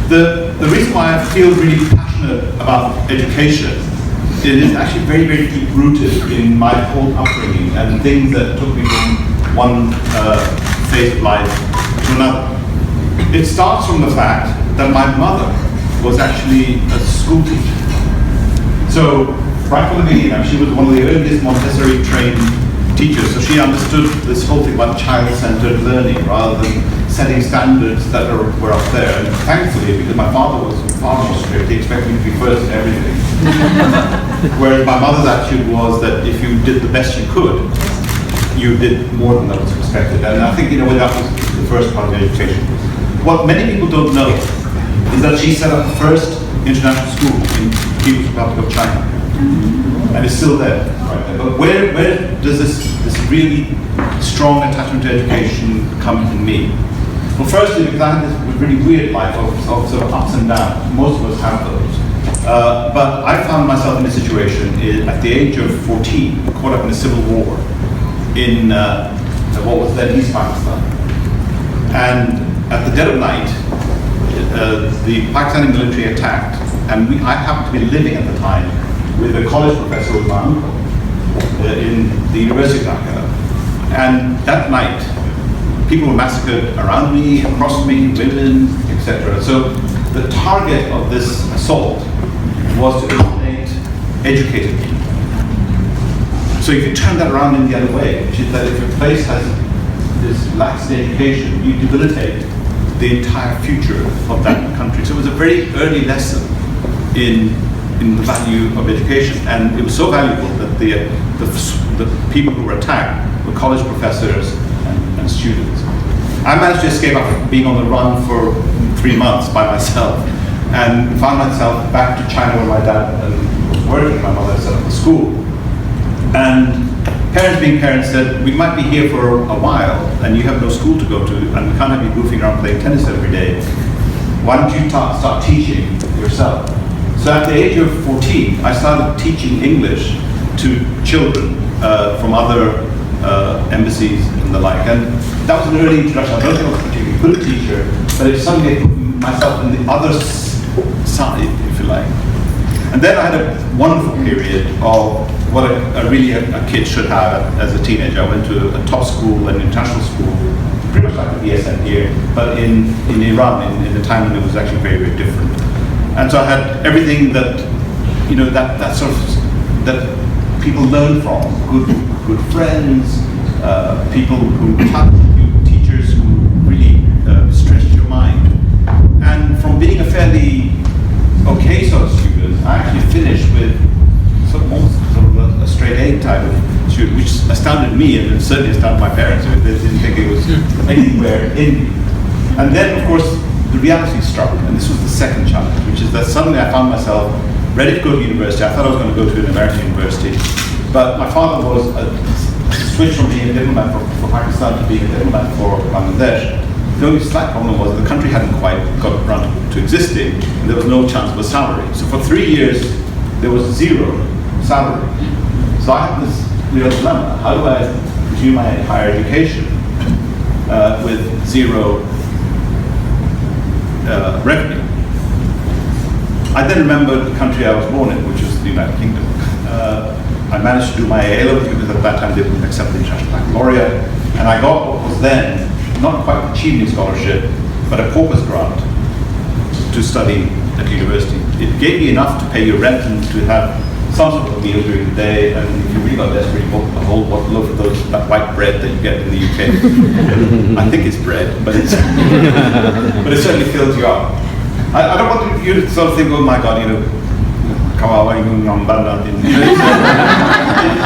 The reason why I feel really passionate about education, it is actually very, very deep rooted in my whole upbringing and things that took me from one phase of life to another. It starts from the fact that my mother was actually a school teacher. So right from the beginning, she was one of the earliest Montessori trained teachers, so she understood this whole thing about child-centered learning rather than setting standards that were up there. And thankfully, because my father was far more strict, he expected me to be first in everything. Whereas my mother's attitude was that if you did the best you could, you did more than that was expected. And I think, that was the first part of education. What many people don't know is that she set up the first international school in the People's Republic of China. And it's still there. Right? But where does this really strong attachment to education come in me? Well, firstly, because I had this really weird life of sort of ups and downs. Most of us have those. But I found myself in a situation at the age of 14, caught up in a civil war in what was then East Pakistan. And at the dead of night, the Pakistani military attacked, and I happened to be living at the time with a college professor who was my uncle in the University of Dhaka. And that night, people were massacred around me, across me, women, etc. So the target of this assault was to eliminate educated people. So if you turn that around in the other way, which is that if a place has this lax education, you debilitate the entire future of that country. So it was a very early lesson in the value of education, and it was so valuable that the people who were attacked were college professors and students. I managed to escape after being on the run for 3 months by myself, and found myself back to China where my dad was working. My mother set up a school, and parents being parents said, we might be here for a while and you have no school to go to and we can't have you goofing around playing tennis every day. Why don't you start teaching yourself? So at the age of 14, I started teaching English to children from other embassies and the like. And that was an early introduction. I don't think I was a particularly good teacher, but it suddenly put myself in the other side, if you like. And then I had a wonderful period of what a kid should have as a teenager. I went to a top school, an international school, pretty much like the BSN here, but in Iran, in the time when it was actually very, very different. And so I had everything that, that sort of, that people learn from. Good friends, people who touch you, teachers who really stretched your mind. And from being a fairly okay sort of student, I actually finished with almost a straight A type of student, which astounded me and certainly astounded my parents. They didn't think it was anywhere in me. And then, of course, the reality struck, and this was the second challenge, which is that suddenly I found myself ready to go to university. I thought I was going to go to an American university, but my father was switched from being a diplomat for Pakistan to being a diplomat for Bangladesh. The only slight problem was the country hadn't quite got around to existing, and there was no chance of a salary. So for 3 years, there was zero salary. So I had this real dilemma. How do I pursue my higher education with zero revenue? I then remembered the country I was born in, which was the United Kingdom. I managed to do my A-levels because at that time they wouldn't accept the International Baccalaureate, and I got what was then not quite a Chevening scholarship, but a Corpus grant to study at university. It gave me enough to pay your rent and to have some sort of a meal during the day, and if you really got desperate, you bought a whole loaf of that white bread that you get in the UK. I think it's bread, but it's but it certainly fills you up. I don't want you to sort of think, oh my God,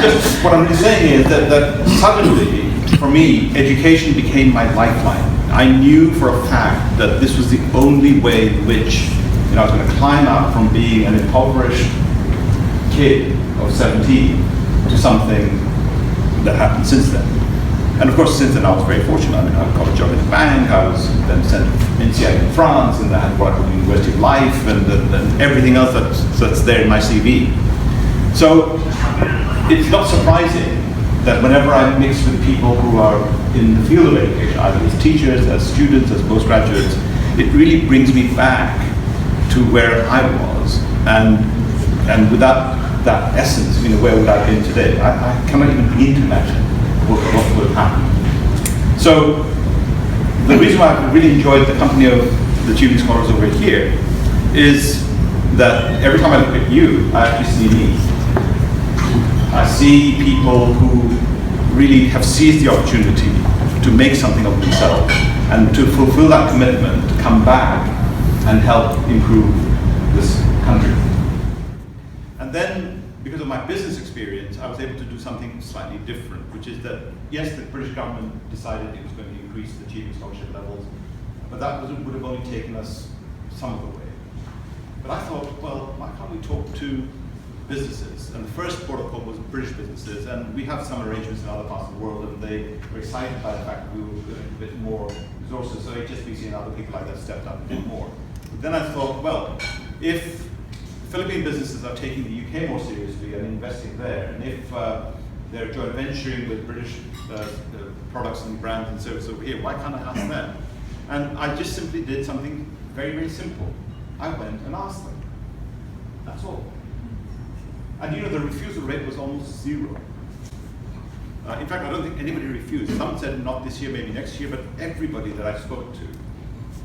just what I'm really saying is that suddenly, for me, education became my lifeline. I knew for a fact that this was the only way in which I was going to climb up from being an impoverished kid of 17 to something that happened since then. And of course, since then I was very fortunate. I got a job in a bank, I was then sent to NCI in France, and I had what I call the University of Life, and everything else that's there in my CV. So it's not surprising that whenever I mix with people who are in the field of education, either as teachers, as students, as postgraduates, it really brings me back to where I was, and without that essence, where would I be today? I cannot even begin to imagine what would have happened. So the reason why I really enjoyed the company of the Chevening scholars over here is that every time I look at you, I actually see me. I see people who really have seized the opportunity to make something of themselves and to fulfill that commitment, to come back and help improve this country. And then, because of my business experience, I was able to do something slightly different, which is that, yes, the British government decided it was going to increase the Chevening scholarship levels, but that would have only taken us some of the way. But I thought, well, why can't we talk to businesses? And the first protocol was British businesses, and we have some arrangements in other parts of the world, and they were excited by the fact that we were getting a bit more resources, so HSBC and other people like that stepped up a bit more. But then I thought, well, if Philippine businesses are taking the UK more seriously and investing there, and if they're joint venturing with British products and brands and services over here, why can't I ask them? And I just simply did something very, very simple. I went and asked them. That's all. And the refusal rate was almost zero. In fact, I don't think anybody refused. Some said not this year, maybe next year, but everybody that I spoke to,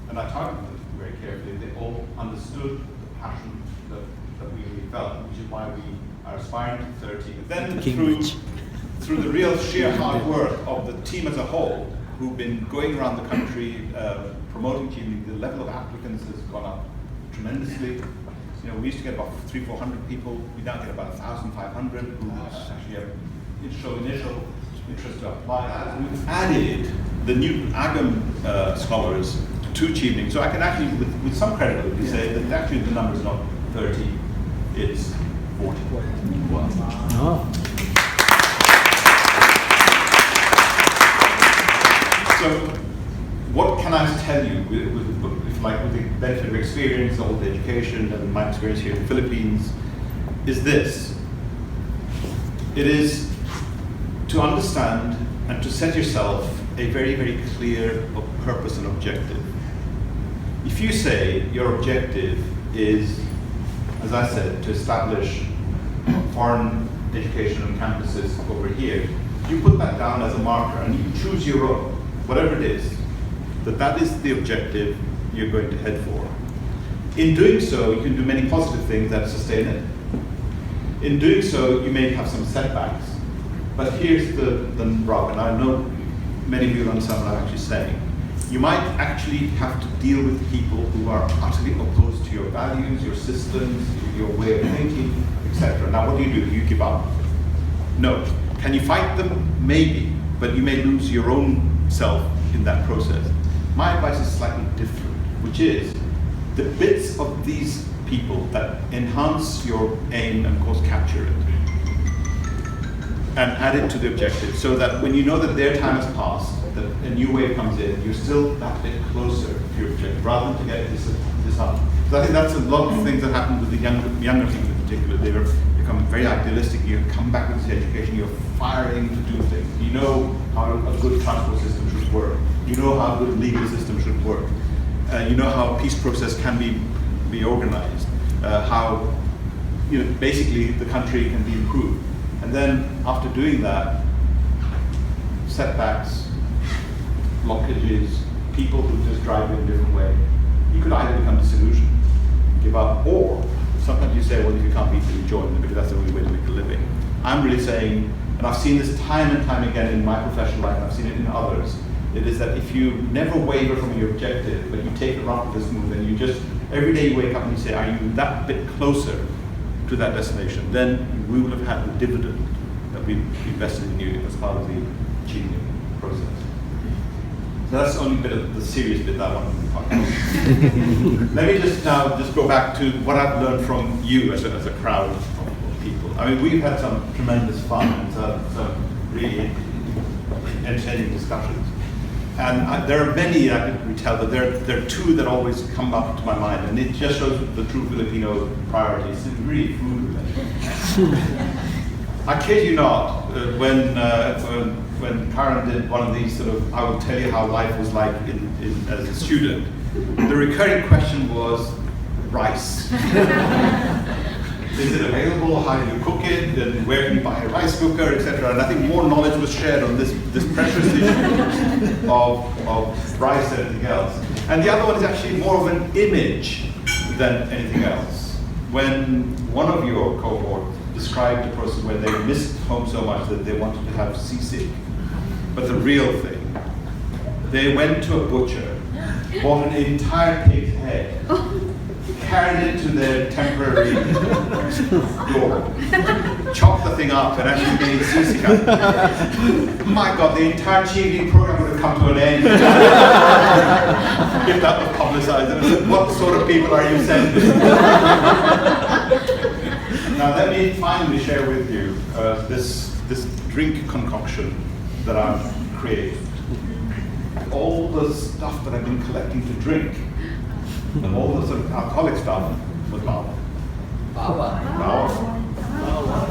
and I targeted them very carefully, they all understood the passion that we really felt, which is why we are aspiring to 30. But then through the real sheer hard work of the team as a whole, who've been going around the country promoting Chevening, the level of applicants has gone up tremendously. We used to get about 300-400 people. We now get about 1,500 who actually have initial interest to apply. We've added the new AGM scholars to Chevening, so I can actually, with some credibility, say that actually the number is not 30, it's 40. Oh. So, what can I tell you with the book? With the benefit of experience, all the education, and my experience here in the Philippines, is this. It is to understand and to set yourself a very, very clear purpose and objective. If you say your objective is, as I said, to establish foreign education on campuses over here, you put that down as a marker and you choose your own, whatever it is, that is the objective you're going to head for. In doing so, you can do many positive things that sustain it. In doing so, you may have some setbacks. But here's the rub, and I know many of you understand what I'm actually saying. You might actually have to deal with people who are utterly opposed to your values, your systems, your way of thinking, etc. Now, what do? You give up? No. Can you fight them? Maybe, but you may lose your own self in that process. My advice is slightly different, which is the bits of these people that enhance your aim and, of course, capture it and add it to the objective, so that when you know that their time has passed, that a new wave comes in, you're still that bit closer to your objective, rather than to get this up. So I think that's a lot of things that happen with the younger people in particular. They become very idealistic. You come back with this education, you're firing to do things. You know how a good transport system should work. You know how a good legal system should work. You know how a peace process can be organized. How basically the country can be improved. And then after doing that, setbacks, blockages, people who just drive in a different way, you could either become disillusioned, give up, or sometimes you say, well, if you can't beat them, you join them, because that's the only way to make a living. I'm really saying, and I've seen this time and time again in my professional life, and I've seen it in others, it is that if you never waver from your objective, but you take the rough with the smooth, and you just, every day you wake up and you say, are you that bit closer to that destination, then we will have had the dividend that we invested in you as part of the Chevening process. So that's the only bit of the serious bit that I want to talk about. Let me just now go back to what I've learned from you as a crowd of people. I mean, we've had some tremendous fun and some really entertaining discussions. And there are many I could retell, but there are two that always come up to my mind, and it just shows the true Filipino priorities. It's really food related. I kid you not, when Karen did one of these sort of, I will tell you how life was like as a student, the recurring question was, rice. Is it available? How do you cook it? And where can you buy a rice cooker, etc.? And I think more knowledge was shared on this precious issue of rice than anything else. And the other one is actually more of an image than anything else. When one of your cohort described a person where they missed home so much that they wanted to have seasick, but the real thing, they went to a butcher, bought an entire pig's head, carried it to their temporary door, chopped the thing up, and actually made seasick out of it. My God, the entire Chevening program would have come to an end if that was publicized. And I said, what sort of people are you sending? Now, let me finally share with you this drink concoction that I've created. All the stuff that I've been collecting to drink, all the sort of alcoholic stuff was Bawa. Bawa.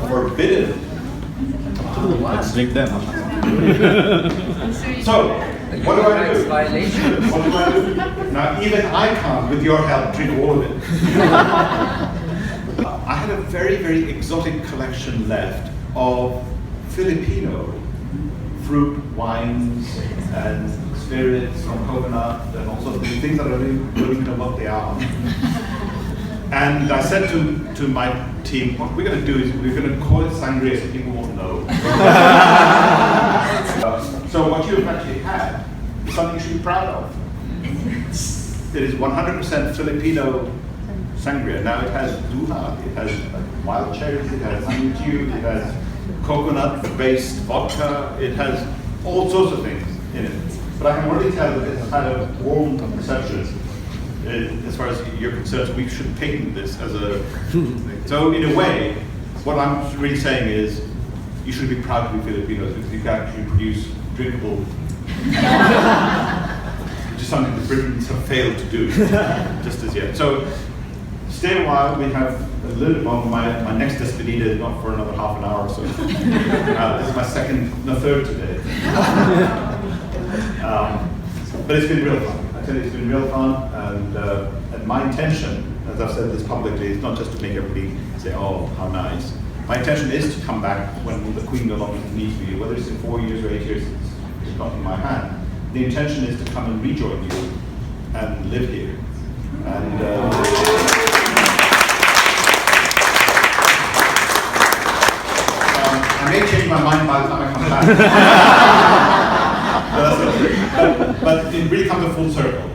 Forbidden. Let's drink them. So, what do I do? What do I do? Now, even I can't, with your help, drink all of it. I had a very, very exotic collection left of Filipino fruit, wines, and spirits from coconut, and all sorts of things that I don't even know what they are. And I said to my team, what we're going to do is we're going to call it sangria so people won't know. So what you've actually had is something you should be proud of. It is 100% Filipino sangria. Now it has duha, it has wild cherries, it has honey dew, it has coconut-based vodka, it has all sorts of things in it. But I can already tell that it has had a warm reception. As far as you're concerned, so we should patent this as a thing. So in a way, what I'm really saying is, you should be proud to be Filipinos because you can actually produce drinkable, which is something the Britons have failed to do just as yet. So stay a while. We have a little bit longer. My next despedida is not for another half an hour or so. This is my third today. But it's been real fun. I tell you, it's been real fun, and my intention, as I've said this publicly, is not just to make everybody say, oh, how nice. My intention is to come back when the Queen no longer needs me, whether it's in 4 years or 8 years, it's not in my hand. The intention is to come and rejoin you and live here. And I may change my mind by the time I come back. But it really comes a full circle.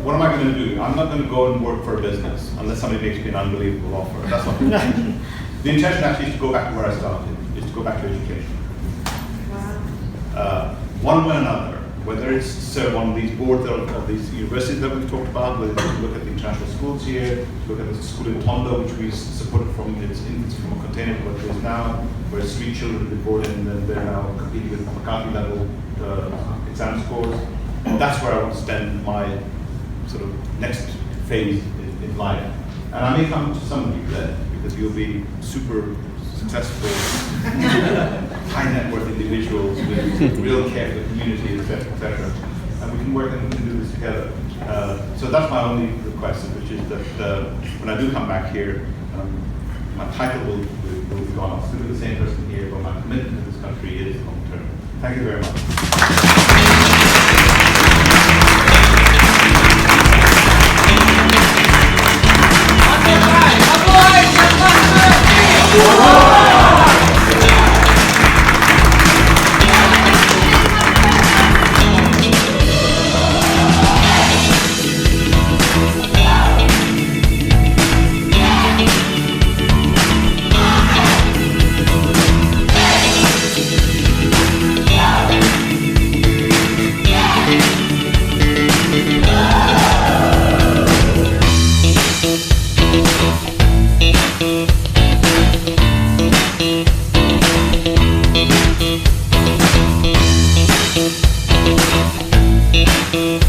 What am I going to do? I'm not going to go and work for a business unless somebody makes me an unbelievable offer. That's not the intention. The intention actually is to go back to where I started, is to go back to education. One way or another, whether it's to serve on these boards of these universities that we've talked about, whether it's to look at the international schools here, look at the school in Tondo, which we supported from its infancy from a container to what it is now, where 3 children have been brought in and they're now competing with Makati level exam scores. That's where I want to spend my sort of next phase in life. And I may come to some of you then, because you'll be super successful, high net worth individuals with real care for the community, etc. And we can work and we can do this together. So that's my only request, which is that when I do come back here, my title will be gone. I'll still be the same person here, but my commitment to this country is long term. Thank you very much. Thank you.